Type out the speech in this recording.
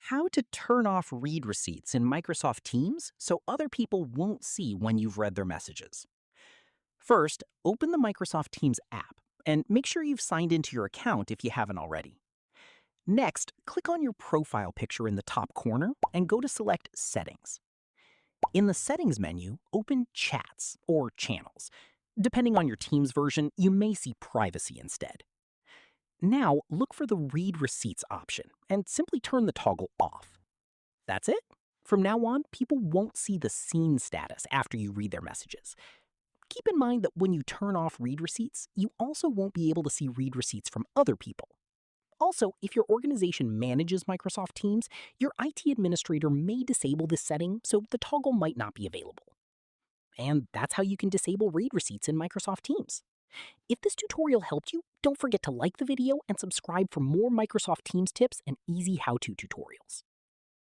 How to turn off read receipts in Microsoft Teams so other people won't see when you've read their messages. First, open the Microsoft Teams app and make sure you've signed into your account if you haven't already. Next, click on your profile picture in the top corner and go to select Settings. In the Settings menu, open Chats or Channels. Depending on your Teams version, you may see Privacy instead. Now, look for the Read Receipts option and simply turn the toggle off. That's it. From now on, people won't see the seen status after you read their messages. Keep in mind that when you turn off read receipts, you also won't be able to see read receipts from other people. Also, if your organization manages Microsoft Teams, your IT administrator may disable this setting, so the toggle might not be available. And that's how you can disable read receipts in Microsoft Teams. If this tutorial helped you, don't forget to like the video and subscribe for more Microsoft Teams tips and easy how-to tutorials.